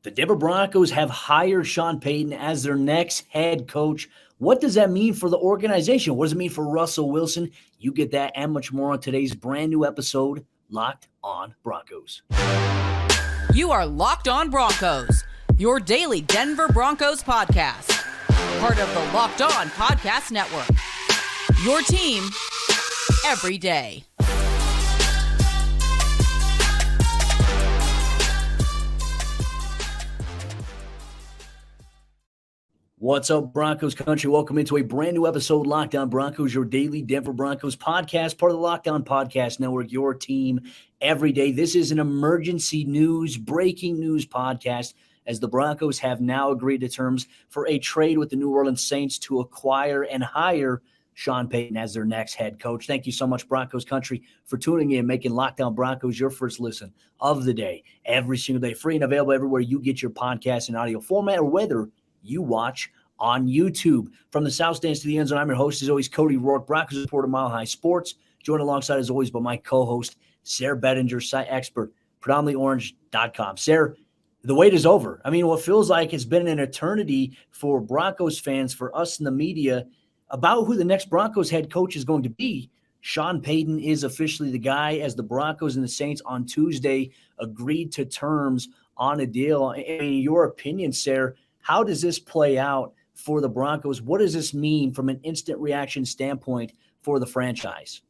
The Denver Broncos have hired Sean Payton as their next head coach. What does that mean for the organization? What does it mean for Russell Wilson? You get that and much more on today's brand new episode, Locked on Broncos. You are Locked on Broncos, your daily Denver Broncos podcast. Part of the Locked on Podcast Network. Your team every day. What's up, Broncos country? Welcome into a brand new episode, Locked on Broncos, your daily Denver Broncos podcast, part of the Locked on Podcast Network, your team every day. This is an emergency news, breaking news podcast, as the Broncos have now agreed to terms for a trade with the New Orleans Saints to acquire and hire Sean Payton as their next head coach. Thank you so much, Broncos country, for tuning in, making Locked on Broncos your first listen of the day, every single day, free and available everywhere you get your podcast in audio format, or whether you watch on YouTube. From the South Stands to the End Zone, I'm your host, as always, Cody Roark, Broncos reporter, Mile High Sports. Joined alongside, as always, by my co-host, Sayre Bedinger, site expert, predominantlyorange.com. Sayre, the wait is over. I mean, what feels like it's been an eternity for Broncos fans, for us in the media, about who the next Broncos head coach is going to be. Sean Payton is officially the guy, as the Broncos and the Saints on Tuesday agreed to terms on a deal. In your opinion, Sayre, how does this play out for the Broncos? What does this mean from an instant reaction standpoint for the franchise?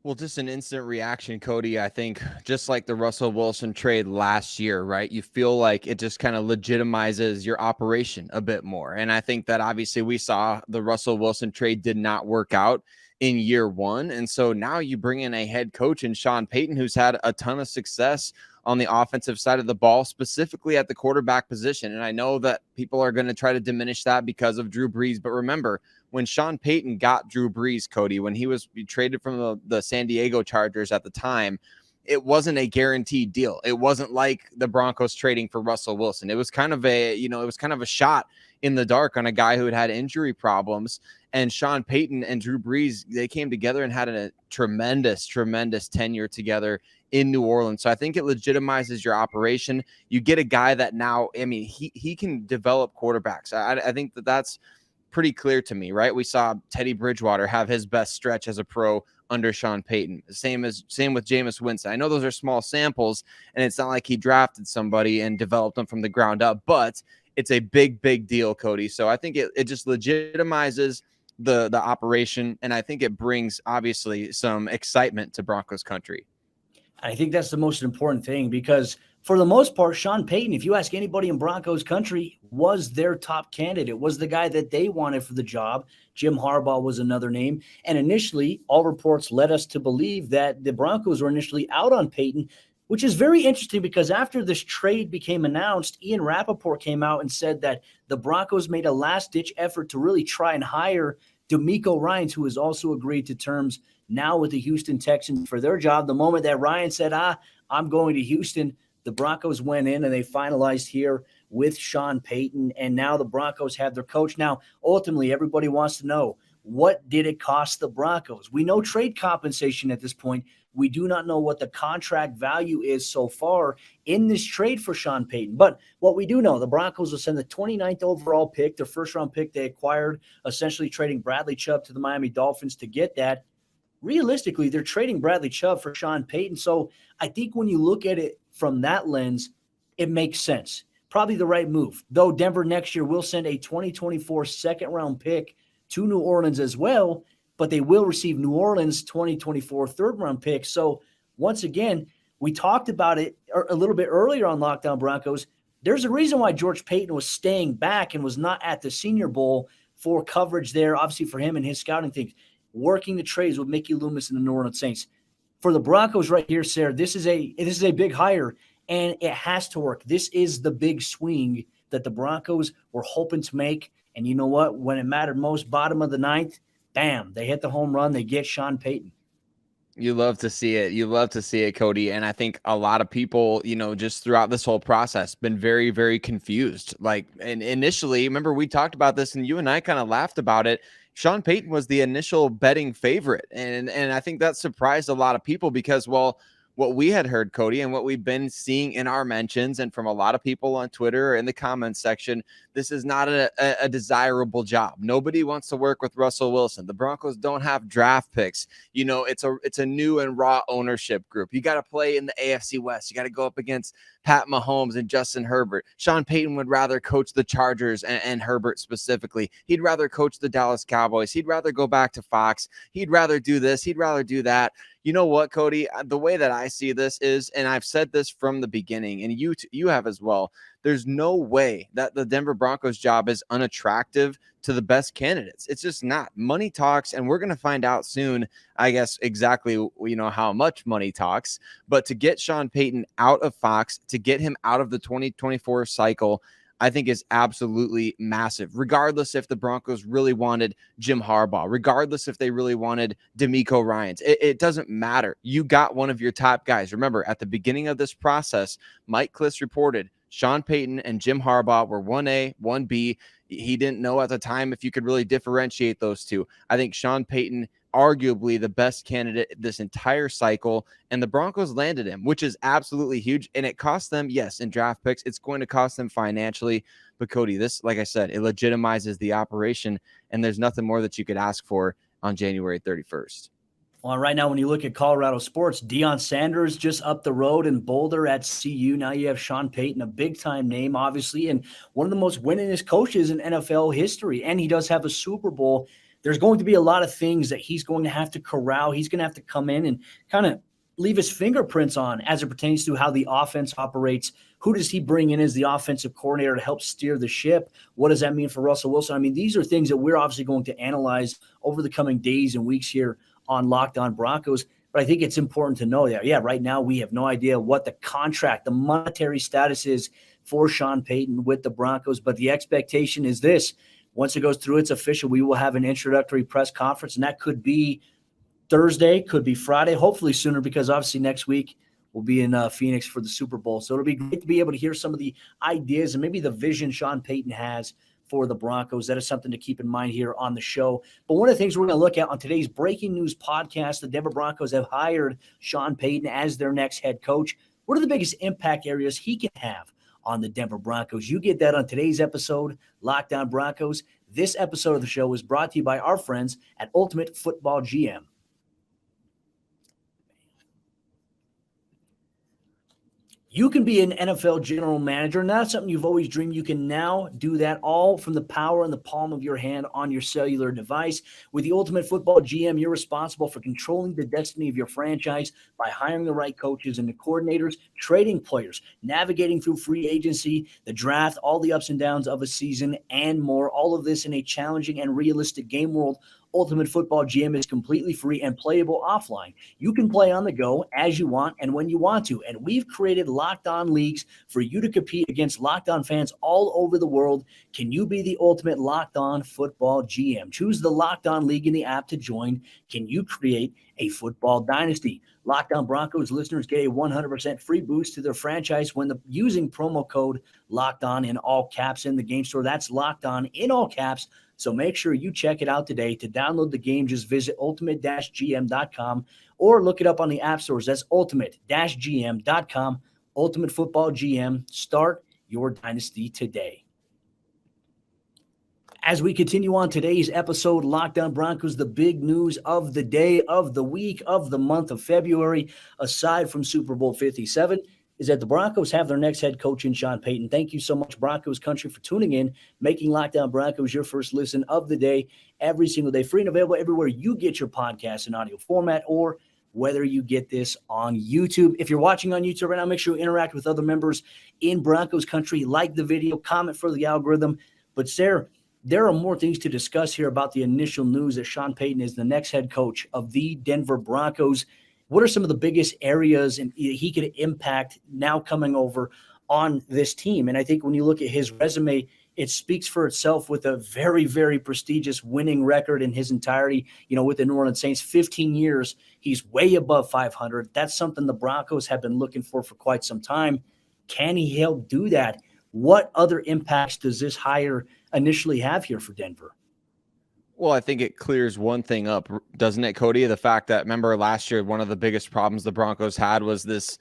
Well, just an instant reaction, Cody. I think just like the Russell Wilson trade last year, right? You feel like it just kind of legitimizes your operation a bit more. And I think that obviously we saw the Russell Wilson trade did not work out in year one. And so now you bring in a head coach in Sean Payton, who's had a ton of success on the offensive side of the ball, specifically at the quarterback position. And I know that people are going to try to diminish that because of Drew Brees. But remember, when Sean Payton got Drew Brees, Cody, when he was traded from the San Diego Chargers at the time, it wasn't a guaranteed deal. It wasn't like the Broncos trading for Russell Wilson. It was kind of a shot in the dark on a guy who had injury problems. And Sean Payton and Drew Brees, they came together and had a tremendous tenure together in New Orleans. So I think it legitimizes your operation. You get a guy that now, I mean, he can develop quarterbacks. I think that's pretty clear to me, right? We saw Teddy Bridgewater have his best stretch as a pro under Sean Payton. Same with Jameis Winston. I know those are small samples, and it's not like he drafted somebody and developed them from the ground up, but it's a big deal, Cody. So I think it just legitimizes the operation, and I think it brings, obviously, some excitement to Broncos country. I think that's the most important thing, because for the most part, Sean Payton, if you ask anybody in Broncos country, was their top candidate, was the guy that they wanted for the job. Jim Harbaugh was another name. And initially, all reports led us to believe that the Broncos were initially out on Payton, which is very interesting because after this trade became announced, Ian Rappaport came out and said that the Broncos made a last-ditch effort to really try and hire DeMeco Ryans, who has also agreed to terms now with the Houston Texans for their job. The moment that Ryan said, I'm going to Houston, the Broncos went in and they finalized here with Sean Payton, and now the Broncos have their coach. Now, ultimately, everybody wants to know, what did it cost the Broncos? We know trade compensation at this point. We do not know what the contract value is so far in this trade for Sean Payton. But what we do know, the Broncos will send the 29th overall pick, their first-round pick they acquired, essentially trading Bradley Chubb to the Miami Dolphins to get that. Realistically, they're trading Bradley Chubb for Sean Payton. So I think when you look at it from that lens, it makes sense. Probably the right move. Though Denver next year will send a 2024 second-round pick to New Orleans as well, but they will receive New Orleans 2024 third-round pick. So once again, we talked about it a little bit earlier on Locked on Broncos. There's a reason why George Paton was staying back and was not at the Senior Bowl for coverage there, obviously for him and his scouting things, working the trades with Mickey Loomis and the New Orleans Saints. For the Broncos right here, Sayre, this is a big hire, and it has to work. This is the big swing that the Broncos were hoping to make. And you know what? When it mattered most, bottom of the ninth, bam, they hit the home run. They get Sean Payton. You love to see it. You love to see it, Cody. And I think a lot of people, just throughout this whole process, been very, very confused. And initially, remember we talked about this and you and I kind of laughed about it. Sean Payton was the initial betting favorite. And I think that surprised a lot of people because, well, what we had heard, Cody, and what we've been seeing in our mentions and from a lot of people on Twitter or in the comments section, this is not a desirable job. Nobody wants to work with Russell Wilson. The Broncos don't have draft picks. You know, it's a new and raw ownership group. You got to play in the AFC West. You got to go up against Pat Mahomes and Justin Herbert. Sean Payton would rather coach the Chargers and Herbert specifically. He'd rather coach the Dallas Cowboys. He'd rather go back to Fox. He'd rather do this. He'd rather do that. You know what, Cody? The way that I see this is, and I've said this from the beginning, and you have as well, there's no way that the Denver Broncos job is unattractive to the best candidates. It's just not. Money talks, and we're going to find out soon, I guess, exactly, you know, how much money talks. But to get Sean Payton out of Fox, to get him out of the 2024 cycle, I think is absolutely massive, regardless if the Broncos really wanted Jim Harbaugh, regardless if they really wanted DeMeco Ryans. It doesn't matter. You got one of your top guys. Remember, at the beginning of this process, Mike Klis reported Sean Payton and Jim Harbaugh were 1A, 1B. He didn't know at the time if you could really differentiate those two. I think Sean Payton, arguably the best candidate this entire cycle, and the Broncos landed him, which is absolutely huge. And it cost them, yes, in draft picks. It's going to cost them financially. But Cody, this, like I said, it legitimizes the operation, and there's nothing more that you could ask for on January 31st. Well, right now, when you look at Colorado sports, Deion Sanders just up the road in Boulder at CU. Now you have Sean Payton, a big-time name, obviously, and one of the most winningest coaches in NFL history. And he does have a Super Bowl. There's going to be a lot of things that he's going to have to corral. He's going to have to come in and kind of leave his fingerprints on as it pertains to how the offense operates. Who does he bring in as the offensive coordinator to help steer the ship? What does that mean for Russell Wilson? I mean, these are things that we're obviously going to analyze over the coming days and weeks here on Locked On Broncos. But I think it's important to know that, yeah, right now we have no idea what the contract, the monetary status is for Sean Payton with the Broncos. But the expectation is this. Once it goes through, it's official. We will have an introductory press conference, and that could be Thursday, could be Friday, hopefully sooner, because obviously next week we'll be in Phoenix for the Super Bowl. So it'll be great to be able to hear some of the ideas and maybe the vision Sean Payton has for the Broncos. That is something to keep in mind here on the show. But one of the things we're going to look at on today's breaking news podcast, the Denver Broncos have hired Sean Payton as their next head coach. What are the biggest impact areas he can have on the Denver Broncos? You get that on today's episode, Locked On Broncos. This episode of the show is brought to you by our friends at Ultimate Football GM. You can be an NFL general manager, and that's something you've always dreamed. You can now do that all from the power in the palm of your hand on your cellular device. With the Ultimate Football GM, you're responsible for controlling the destiny of your franchise by hiring the right coaches and the coordinators, trading players, navigating through free agency, the draft, all the ups and downs of a season, and more. All of this in a challenging and realistic game world. Ultimate Football GM is completely free and playable offline. You can play on the go as you want and when you want to. And we've created Locked On Leagues for you to compete against Locked On fans all over the world. Can you be the ultimate Locked On Football GM? Choose the Locked On League in the app to join. Can you create a football dynasty? Locked On Broncos listeners get a 100% free boost to their franchise when using promo code Locked On in all caps in the game store. That's Locked On in all caps. So make sure you check it out today. To download the game, just visit ultimate-gm.com or look it up on the app stores. That's ultimate-gm.com. Ultimate Football GM. Start your dynasty today. As we continue on today's episode, Locked On Broncos, the big news of the day, of the week, of the month of February, aside from Super Bowl 57, is that the Broncos have their next head coach in Sean Payton. Thank you so much, Broncos country, for tuning in, making Locked On Broncos your first listen of the day every single day, free and available everywhere you get your podcast in audio format, or whether you get this on YouTube. If you're watching on YouTube right now, make sure you interact with other members in Broncos country, like the video, comment for the algorithm. But Sayre, there are more things to discuss here about the initial news that Sean Payton is the next head coach of the Denver Broncos. What are some of the biggest areas he could impact now coming over on this team? And I think when you look at his resume, it speaks for itself with a very, very prestigious winning record in his entirety, with the New Orleans Saints. 15 years, he's way above 500. That's something the Broncos have been looking for quite some time. Can he help do that? What other impacts does this hire initially have here for Denver? Well, I think it clears one thing up, doesn't it, Cody? The fact that, remember last year, one of the biggest problems the Broncos had was this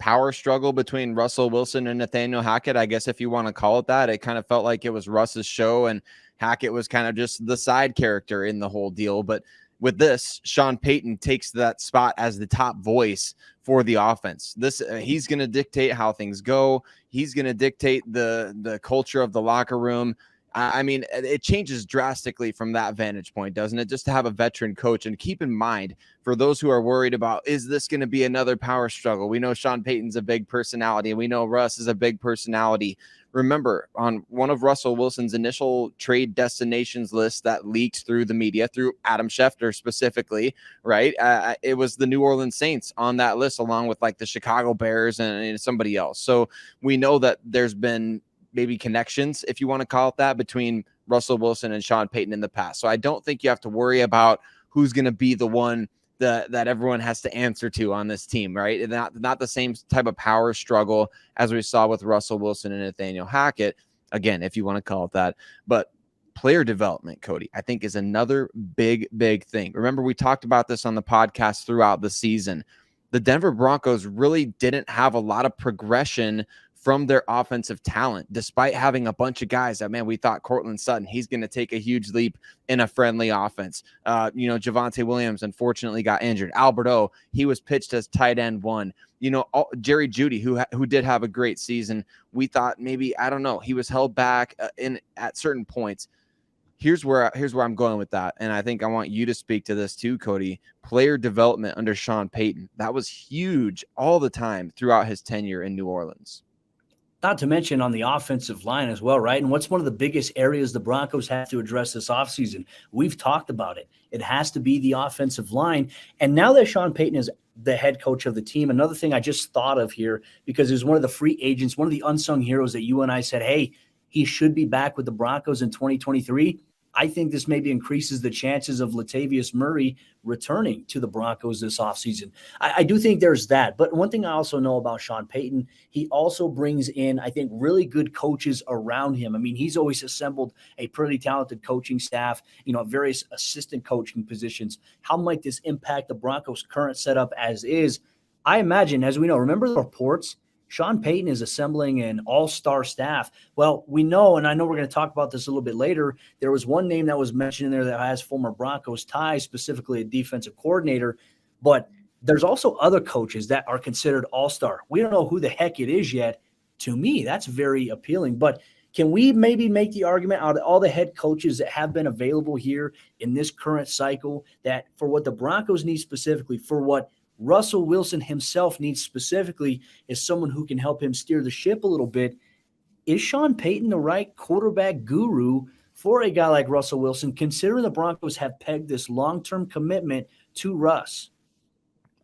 power struggle between Russell Wilson and Nathaniel Hackett. I guess if you want to call it that, it kind of felt like it was Russ's show and Hackett was kind of just the side character in the whole deal. But with this, Sean Payton takes that spot as the top voice for the offense. He's going to dictate how things go. He's going to dictate the culture of the locker room. I mean, it changes drastically from that vantage point, doesn't it? Just to have a veteran coach. And keep in mind, for those who are worried about, is this going to be another power struggle? We know Sean Payton's a big personality, and we know Russ is a big personality. Remember, on one of Russell Wilson's initial trade destinations list that leaked through the media, through Adam Schefter specifically, right? It was the New Orleans Saints on that list, along with like the Chicago Bears and somebody else. So we know that there's been maybe connections, if you want to call it that, between Russell Wilson and Sean Payton in the past. So I don't think you have to worry about who's going to be the one that everyone has to answer to on this team, right? And not the same type of power struggle as we saw with Russell Wilson and Nathaniel Hackett, again, if you want to call it that. But player development, Cody, I think is another big thing. Remember, we talked about this on the podcast throughout the season. The Denver Broncos really didn't have a lot of progression from their offensive talent, despite having a bunch of guys that, man, we thought Cortland Sutton, he's going to take a huge leap in a friendly offense. Javonte Williams, unfortunately, got injured. Alberto, he was pitched as tight end 1. Jerry Jeudy, who did have a great season, we thought maybe, I don't know, he was held back at certain points. Here's where I'm going with that. And I think I want you to speak to this too, Cody. Player development under Sean Payton. That was huge all the time throughout his tenure in New Orleans. Not to mention on the offensive line as well, right? And what's one of the biggest areas the Broncos have to address this offseason? We've talked about it. It has to be the offensive line. And now that Sean Payton is the head coach of the team, another thing I just thought of here, because he was one of the free agents, one of the unsung heroes that you and I said, hey, he should be back with the Broncos in 2023. I think this maybe increases the chances of Latavius Murray returning to the Broncos this offseason. I do think there's that. But one thing I also know about Sean Payton, he also brings in, I think, really good coaches around him. I mean, he's always assembled a pretty talented coaching staff, various assistant coaching positions. How might this impact the Broncos' current setup as is? I imagine, as we know, remember the reports? Sean Payton is assembling an all-star staff. Well, we know, and I know we're going to talk about this a little bit later, there was one name that was mentioned in there that has former Broncos ties, specifically a defensive coordinator, but there's also other coaches that are considered all-star. We don't know who the heck it is yet. To me, that's very appealing. But can we maybe make the argument out of all the head coaches that have been available here in this current cycle that for what the Broncos need specifically, for what Russell Wilson himself needs specifically, is someone who can help him steer the ship a little bit? Is Sean Payton the right quarterback guru for a guy like Russell Wilson, considering the Broncos have pegged this long-term commitment to Russ?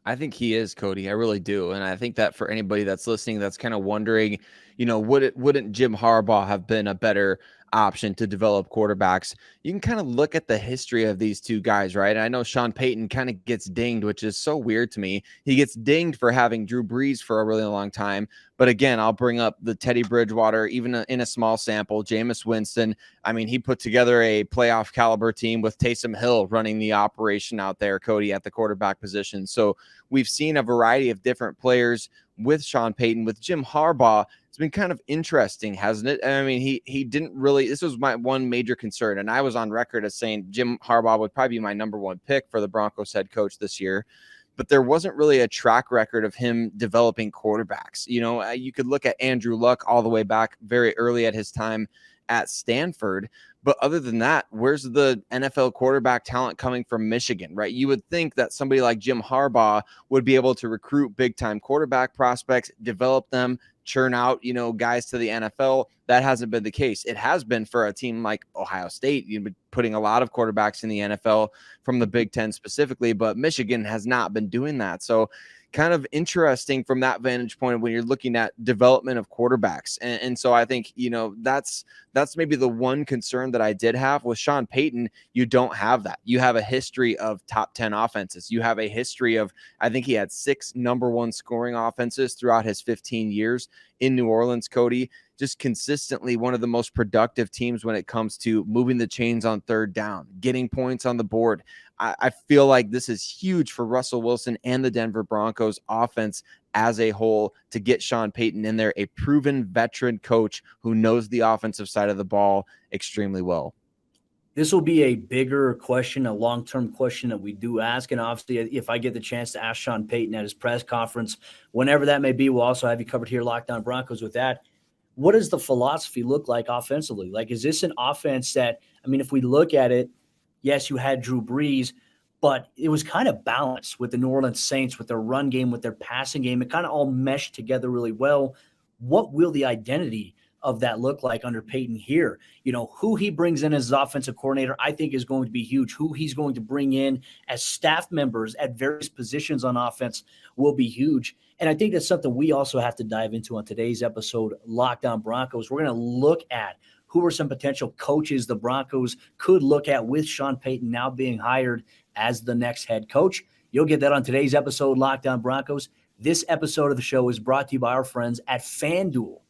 I think he is, Cody. I really do. And I think that for anybody that's listening, that's kind of wondering, wouldn't Jim Harbaugh have been a better option to develop quarterbacks? You can kind of look at the history of these two guys, right? I know Sean Payton kind of gets dinged, which is so weird to me. He gets dinged for having Drew Brees for a really long time. But again, I'll bring up the Teddy Bridgewater, even in a small sample, Jameis Winston. I mean, he put together a playoff caliber team with Taysom Hill running the operation out there, Cody, at the quarterback position. So we've seen a variety of different players with Sean Payton. With Jim Harbaugh, it's been kind of interesting, hasn't it? I mean, he didn't really, this was my one major concern, and I was on record as saying Jim Harbaugh would probably be my number one pick for the Broncos head coach this year, but there wasn't really a track record of him developing quarterbacks. You could look at Andrew Luck all the way back very early at his time at Stanford. But other than that, where's the NFL quarterback talent coming from Michigan, right? You would think that somebody like Jim Harbaugh would be able to recruit big-time quarterback prospects, develop them, churn out, guys to the NFL. That hasn't been the case. It has been for a team like Ohio State. You've been putting a lot of quarterbacks in the NFL from the Big Ten specifically, but Michigan has not been doing that. So kind of interesting from that vantage point when you're looking at development of quarterbacks. And so I think, that's maybe the one concern that I did have with Sean Payton. You don't have that. You have a history of top 10 offenses. You have a history of, I think he had 6 number 1 scoring offenses throughout his 15 years in New Orleans, Cody. just consistently one of the most productive teams when it comes to moving the chains on third down, getting points on the board. I feel like this is huge for Russell Wilson and the Denver Broncos offense as a whole to get Sean Payton in there, a proven veteran coach who knows the offensive side of the ball extremely well. This will be a bigger question, a long-term question that we do ask. And obviously, if I get the chance to ask Sean Payton at his press conference, whenever that may be, we'll also have you covered here, Locked On Broncos, with that. What does the philosophy look like offensively? Like, is this an offense that, I mean, if we look at it, yes, you had Drew Brees, but it was kind of balanced with the New Orleans Saints, with their run game, with their passing game. It kind of all meshed together really well. What will the identity of that look like under Payton here? You know, who he brings in as his offensive coordinator, I think is going to be huge. Who he's going to bring in as staff members at various positions on offense will be huge. And I think that's something we also have to dive into on today's episode, Locked On Broncos. We're going to look at who are some potential coaches the Broncos could look at with Sean Payton now being hired as the next head coach. You'll get that on today's episode, Locked On Broncos. This episode of the show is brought to you by our friends at FanDuel.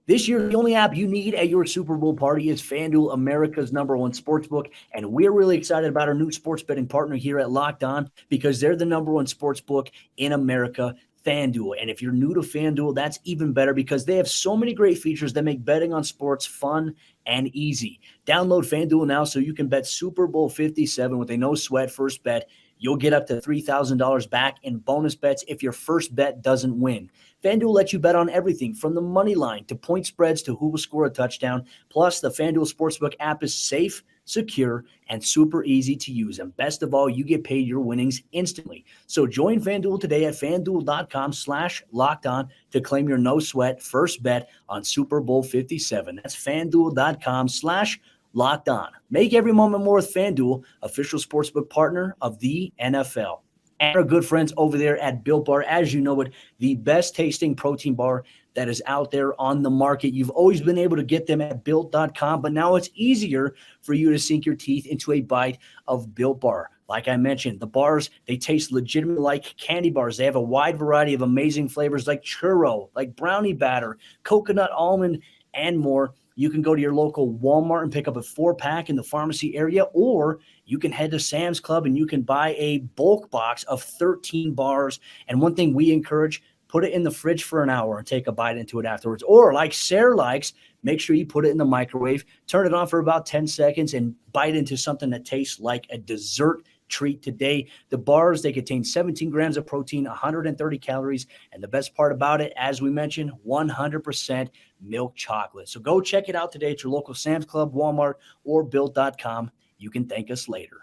This year, the only app you need at your Super Bowl party is FanDuel, America's #1 sportsbook. And we're really excited about our new sports betting partner here at Locked On because they're the #1 sportsbook in America, FanDuel. And if you're new to FanDuel, that's even better because they have so many great features that make betting on sports fun and easy. Download FanDuel now so you can bet Super Bowl 57 with a no-sweat first bet. You'll get up to $3,000 back in bonus bets if your first bet doesn't win. FanDuel lets you bet on everything from the money line to point spreads to who will score a touchdown. Plus, the FanDuel Sportsbook app is safe, secure, and super easy to use. And best of all, you get paid your winnings instantly. So join FanDuel today at FanDuel.com/lockedon to claim your no-sweat first bet on Super Bowl 57. That's FanDuel.com/Locked On. Make every moment more with FanDuel, official sportsbook partner of the NFL. And our good friends over there at Built Bar, as you know it, the best tasting protein bar that is out there on the market. You've always been able to get them at Built.com, but now it's easier for you to sink your teeth into a bite of Built Bar. Like I mentioned, the bars, they taste legitimately like candy bars. They have a wide variety of amazing flavors like churro, like brownie batter, coconut almond, and more. You can go to your local Walmart and pick up a 4-pack in the pharmacy area, or you can head to Sam's Club and you can buy a bulk box of 13 bars. And one thing we encourage, put it in the fridge for an hour and take a bite into it afterwards. Or like Sayre likes, make sure you put it in the microwave, turn it on for about 10 seconds and bite into something that tastes like a dessert treat today. The bars, they contain 17 grams of protein, 130 calories, and the best part about it, as we mentioned, 100% milk chocolate. So go check it out today at your local Sam's Club, Walmart, or Built.com. You can thank us later.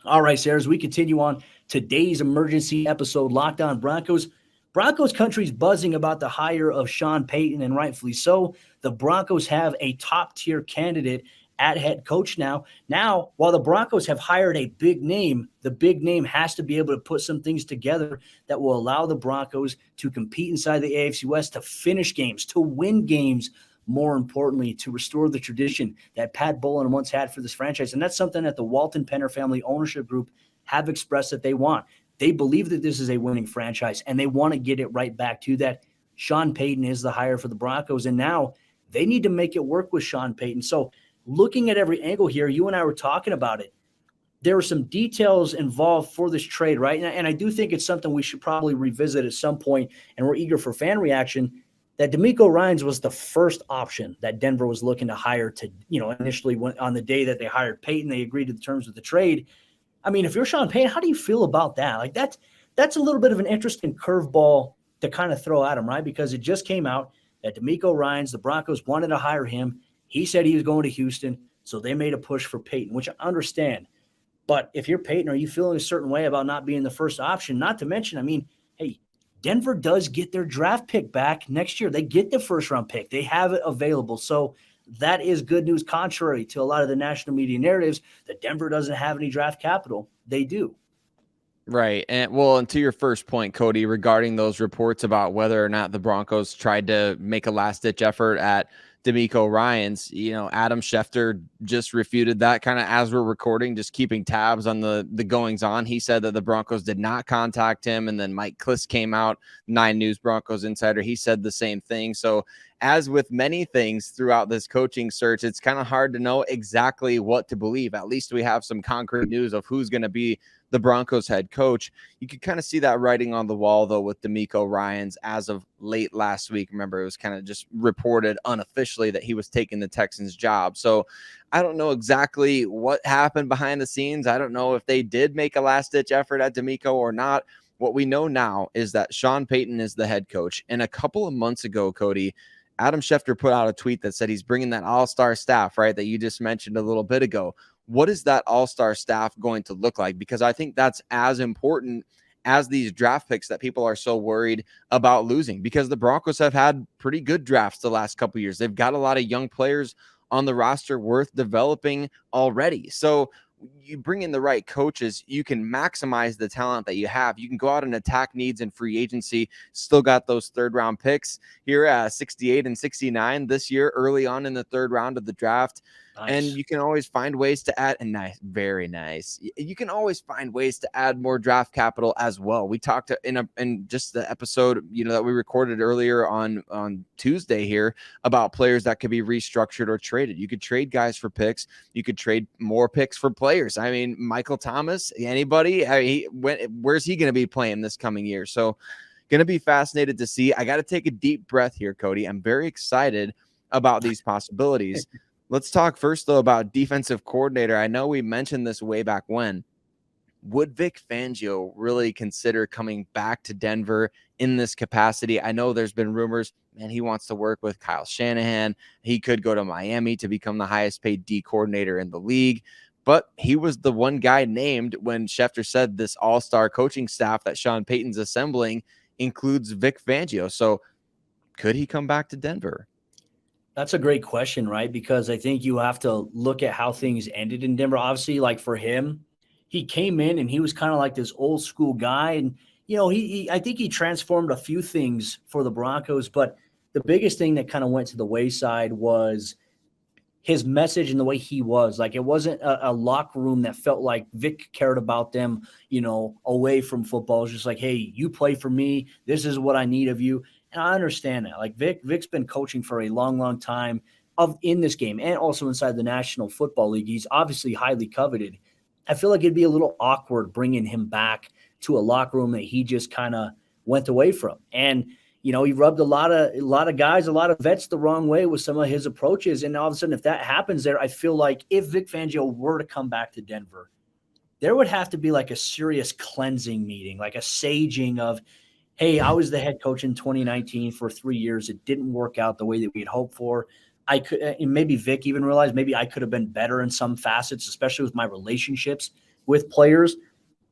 All right, Sayre, as we continue on today's emergency episode, Locked On Broncos. Broncos country's buzzing about the hire of Sean Payton, and rightfully so. The Broncos have a top-tier candidate at head coach now. Now, while the Broncos have hired a big name, the big name has to be able to put some things together that will allow the Broncos to compete inside the AFC West, to finish games, to win games, more importantly, to restore the tradition that Pat Bowlen once had for this franchise. And that's something that the Walton Penner family ownership group have expressed that they want. They believe that this is a winning franchise, and they want to get it right back to that. Sean Payton is the hire for the Broncos, and now they need to make it work with Sean Payton. So looking at every angle here, you and I were talking about it. There were some details involved for this trade, right? And I do think it's something we should probably revisit at some point, and we're eager for fan reaction, that D'Amico Ryans was the first option that Denver was looking to hire to, initially on the day that they hired Payton, they agreed to the terms of the trade. I mean, if you're Sean Payton, how do you feel about that? Like that's a little bit of an interesting curveball to kind of throw at him, right? Because it just came out that D'Amico Ryans, the Broncos wanted to hire him. He said he was going to Houston, so they made a push for Payton, which I understand. But if you're Payton, are you feeling a certain way about not being the first option? Not to mention, I mean, hey, Denver does get their draft pick back next year. They get the first-round pick. They have it available. So that is good news, contrary to a lot of the national media narratives that Denver doesn't have any draft capital. They do. Right. And to your first point, Cody, regarding those reports about whether or not the Broncos tried to make a last ditch effort at D'Amico Ryans, Adam Schefter just refuted that kind of as we're recording, just keeping tabs on the goings on. He said that the Broncos did not contact him. And then Mike Kliss came out, 9 News Broncos insider. He said the same thing. So as with many things throughout this coaching search, it's kind of hard to know exactly what to believe. At least we have some concrete news of who's going to be the Broncos head coach. You could kind of see that writing on the wall, though, with D'Amico Ryans as of late last week. Remember, it was kind of just reported unofficially that he was taking the Texans' job. So I don't know exactly what happened behind the scenes. I don't know if they did make a last-ditch effort at D'Amico or not. What we know now is that Sean Payton is the head coach. And a couple of months ago, Cody, Adam Schefter put out a tweet that said he's bringing that all-star staff, right, that you just mentioned a little bit ago. What is that all-star staff going to look like? Because I think that's as important as these draft picks that people are so worried about losing, because the Broncos have had pretty good drafts the last couple of years. They've got a lot of young players on the roster worth developing already. So you bring in the right coaches, you can maximize the talent that you have. You can go out and attack needs in free agency. Still got those third-round picks here at 68 and 69 this year, early on in the third round of the draft. Nice. And you can always find ways to add, and nice, very nice. You can always find ways to add more draft capital as well. We talked in just the episode, that we recorded earlier on Tuesday here about players that could be restructured or traded. You could trade guys for picks. You could trade more picks for players. I mean, Michael Thomas, anybody? Where's he going to be playing this coming year? So going to be fascinated to see. I got to take a deep breath here, Cody. I'm very excited about these possibilities. Let's talk first, though, about defensive coordinator. I know we mentioned this way back when. Would Vic Fangio really consider coming back to Denver in this capacity? I know there's been rumors, man, he wants to work with Kyle Shanahan. He could go to Miami to become the highest paid D coordinator in the league. But he was the one guy named when Schefter said this all-star coaching staff that Sean Payton's assembling includes Vic Fangio. So could he come back to Denver? That's a great question, right? Because I think you have to look at how things ended in Denver. Obviously, like for him, he came in and he was kind of like this old school guy. And, I think he transformed a few things for the Broncos. But the biggest thing that kind of went to the wayside was his message and the way he was. Like, it wasn't a locker room that felt like Vic cared about them, away from football. It was just like, hey, you play for me. This is what I need of you. And I understand that. Like, Vic's been coaching for a long, long time in this game and also inside the National Football League. He's obviously highly coveted. I feel like it'd be a little awkward bringing him back to a locker room that he just kind of went away from. And, he rubbed a lot of guys, a lot of vets the wrong way with some of his approaches. And all of a sudden, if that happens there, I feel like if Vic Fangio were to come back to Denver, there would have to be like a serious cleansing meeting, like a saging of, hey, I was the head coach in 2019 for 3 years. It didn't work out the way that we had hoped for. I could, and maybe Vic even realized maybe I could have been better in some facets, especially with my relationships with players.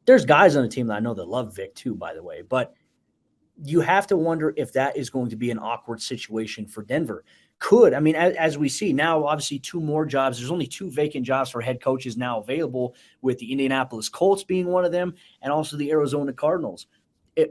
There's guys on the team that I know that love Vic too, by the way, but you have to wonder if that is going to be an awkward situation for Denver. As we see now, obviously 2 more jobs. There's only 2 vacant jobs for head coaches now available, with the Indianapolis Colts being one of them and also the Arizona Cardinals.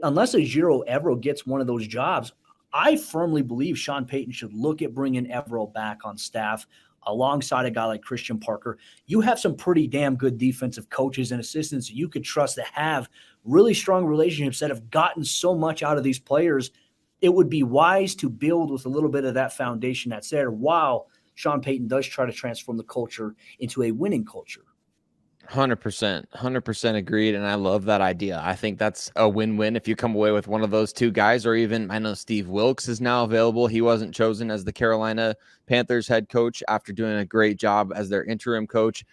Unless a Giro Evero gets one of those jobs, I firmly believe Sean Payton should look at bringing Evero back on staff alongside a guy like Christian Parker. You have some pretty damn good defensive coaches and assistants you could trust that have really strong relationships that have gotten so much out of these players. It would be wise to build with a little bit of that foundation that's there while Sean Payton does try to transform the culture into a winning culture. 100% agreed. And I love that idea. I think that's a win-win if you come away with one of those 2 guys, or even I know Steve Wilkes is now available. He wasn't chosen as the Carolina Panthers head coach after doing a great job as their interim coach.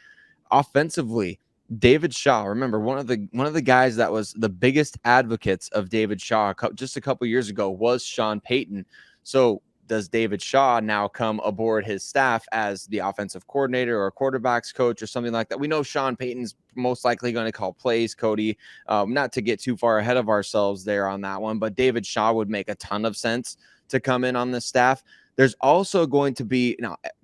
Offensively, David Shaw, remember one of the guys that was the biggest advocates of David Shaw just a couple years ago was Sean Payton. So does David Shaw now come aboard his staff as the offensive coordinator or quarterbacks coach or something like that? We know Sean Payton's most likely going to call plays, Cody, not to get too far ahead of ourselves there on that one, but David Shaw would make a ton of sense to come in on the staff. There's also going to be,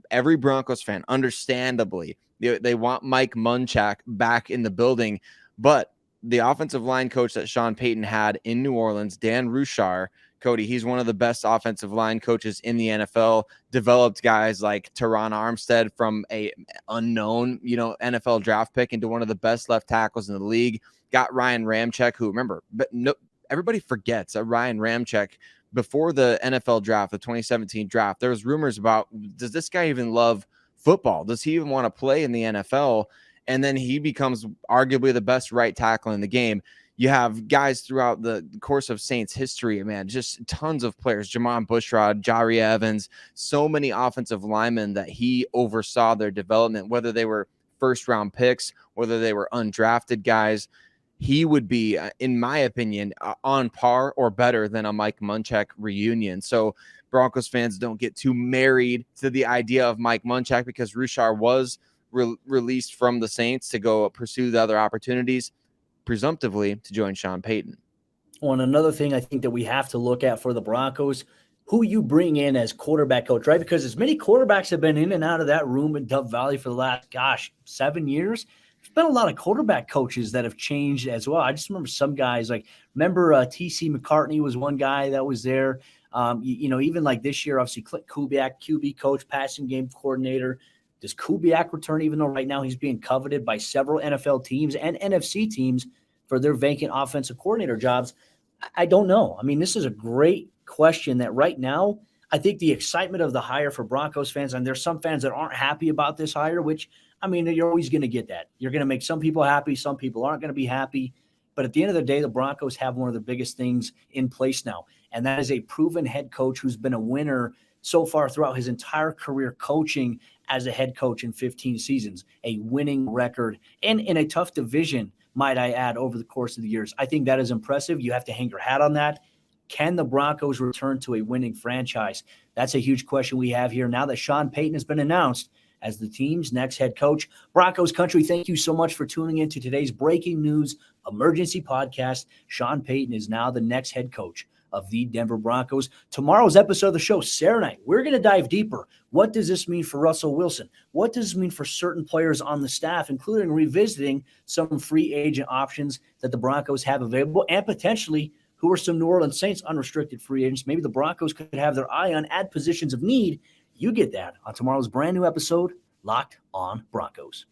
every Broncos fan, understandably, they want Mike Munchak back in the building, but the offensive line coach that Sean Payton had in New Orleans, Dan Ruchar, Cody, he's one of the best offensive line coaches in the NFL, developed guys like Teron Armstead from a unknown, NFL draft pick into one of the best left tackles in the league, got Ryan Ramczyk, who, remember, but no, everybody forgets Ryan Ramczyk before the NFL draft, the 2017 draft, there was rumors about, does this guy even love football? Does he even want to play in the NFL? And then he becomes arguably the best right tackle in the game. You have guys throughout the course of Saints history, man, just tons of players, Jamon Bushrod, Jari Evans, so many offensive linemen that he oversaw their development, whether they were first round picks, whether they were undrafted guys. He would be, in my opinion, on par or better than a Mike Munchak reunion. So Broncos fans don't get too married to the idea of Mike Munchak, because Ruchar was released from the Saints to go pursue the other opportunities, presumptively to join Sean Payton. Well, and another thing I think that we have to look at for the Broncos, who you bring in as quarterback coach, right? Because as many quarterbacks have been in and out of that room in Dove Valley for the last, 7 years, there's been a lot of quarterback coaches that have changed as well. I just remember some guys, remember T.C. McCartney was one guy that was there. Even like this year, obviously Clint Kubiak, QB coach, passing game coordinator. Does Kubiak return, even though right now he's being coveted by several NFL teams and NFC teams for their vacant offensive coordinator jobs? I don't know. I mean, this is a great question that right now, I think the excitement of the hire for Broncos fans, and there's some fans that aren't happy about this hire, which, I mean, you're always going to get that. You're going to make some people happy. Some people aren't going to be happy. But at the end of the day, the Broncos have one of the biggest things in place now, and that is a proven head coach who's been a winner so far throughout his entire career coaching as a head coach in 15 seasons, a winning record, and in a tough division, might I add, over the course of the years. I think that is impressive. You have to hang your hat on that. Can the Broncos return to a winning franchise? That's a huge question we have here now that Sean Payton has been announced as the team's next head coach. Broncos country, thank you so much for tuning in to today's breaking news emergency podcast. Sean Payton is now the next head coach of the Denver Broncos. Tomorrow's episode of the show, Sayre and I, we're going to dive deeper. What does this mean for Russell Wilson? What does this mean for certain players on the staff, including revisiting some free agent options that the Broncos have available, and potentially who are some New Orleans Saints unrestricted free agents maybe the Broncos could have their eye on at positions of need? You get that on tomorrow's brand new episode, Locked on Broncos.